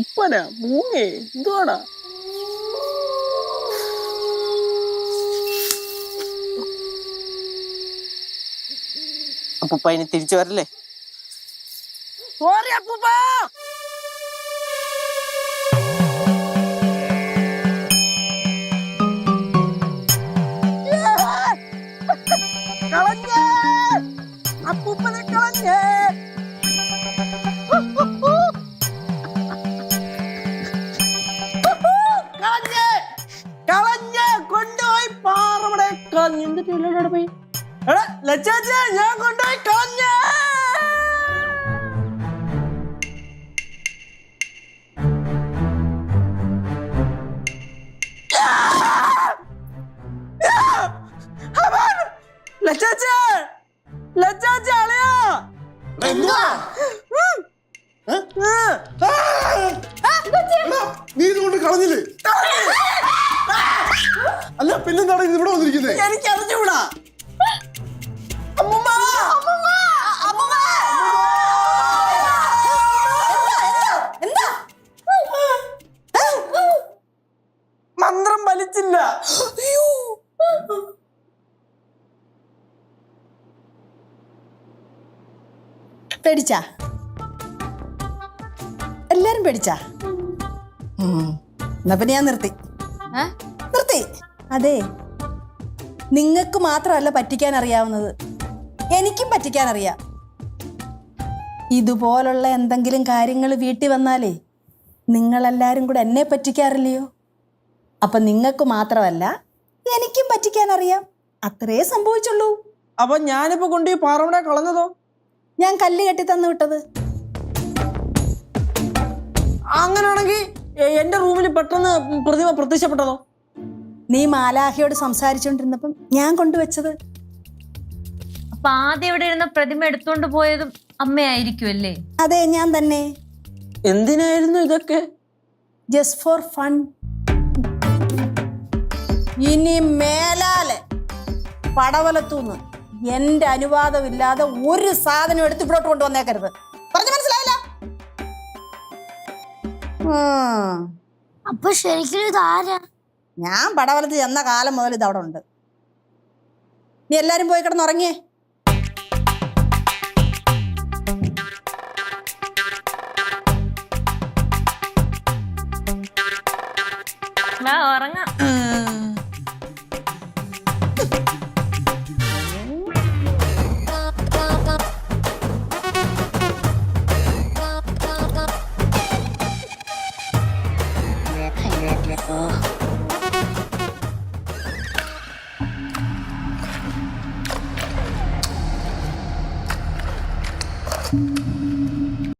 ഉപ്പനാ മൂങ്ങേ എന്തുവാടാ? അപ്പൂപ്പ ഇനി തിരിച്ചു വരല്ലേ? സോറി അപ്പൂപ്പ. കളഞ്ഞേ അപ്പൂപ്പനെ കളഞ്ഞേ. കളഞ്ഞേ കളഞ്ഞേ കൊണ്ടുപോയി പാറവിടെ കളഞ്ഞു. എന്നിട്ട് എല്ലാവരോട് പോയി എടാ ലച്ചാച്ചേ ഞാൻ കൊണ്ടുപോയി കളഞ്ഞേ. ലച്ചാച്ചേ ലച്ചാച്ചേ അളിയാ നീ ഇതുകൊണ്ട് കളഞ്ഞില്ലേ? അല്ല പിന്നെന്താണ് ഇത് ഇവിടെ വന്നിരിക്കുന്നത്? എനിക്ക് അറിഞ്ഞൂടാ. അമ്മൂമ്മ മന്ത്രം ഫലിച്ചില്ല. പേടിച്ചാ? എല്ലാരും പേടിച്ചാ? എന്നാ പിന്നെ ഞാൻ നിർത്തി. അതെ, നിങ്ങൾക്ക് മാത്രമല്ല പറ്റിക്കാൻ അറിയാവുന്നത്, എനിക്കും പറ്റിക്കാൻ അറിയാം. ഇതുപോലുള്ള എന്തെങ്കിലും കാര്യങ്ങൾ വീട്ടിൽ വന്നാലേ നിങ്ങളെല്ലാരും കൂടെ എന്നെ പറ്റിക്കാറില്ലയോ? അപ്പൊ നിങ്ങൾക്ക് മാത്രമല്ല എനിക്കും പറ്റിക്കാൻ അറിയാം. അത്രേ സംഭവിച്ചുള്ളൂ. അപ്പൊ ഞാനിപ്പോ കൊണ്ടുപോയി പാറവിടെ കളഞ്ഞതോ? ഞാൻ കല്ല് കെട്ടി തന്നു വിട്ടത്. അങ്ങനെയാണെങ്കിൽ എന്റെ റൂമിൽ പെട്ടെന്ന് പ്രതിമ പ്രത്യക്ഷപ്പെട്ടതോ? നീ മാലാഖയോട് സംസാരിച്ചോണ്ടിരുന്നപ്പം ഞാൻ കൊണ്ടുവച്ചത്. അപ്പൊ ആദ്യം ഇവിടെ ഇരുന്ന പ്രതിമ എടുത്തോണ്ട് പോയതും അമ്മയായിരിക്കുമല്ലേ? അതെ, ഞാൻ തന്നെ. എന്തിനായിരുന്നു ഇതൊക്കെ? Just for fun. ഇനി മേലാലെ പടവലത്തൂന്ന് എന്റെ അനുവാദമില്ലാതെ ഒരു സാധനം എടുത്ത് ഇവിടോട്ട് കൊണ്ടുവന്നേക്കരുത്. പറഞ്ഞു മനസ്സിലായില്ല? അപ്പൊ ശരിക്കും ഇതാരാ? ഞാൻ പടവലത്ത് ചെന്ന കാലം മുതൽ ഇത് അവിടെ ഉണ്ട്. നീ എല്ലാരും പോയി കിടന്നുറങ്ങിയേ. ഉറങ്ങാം.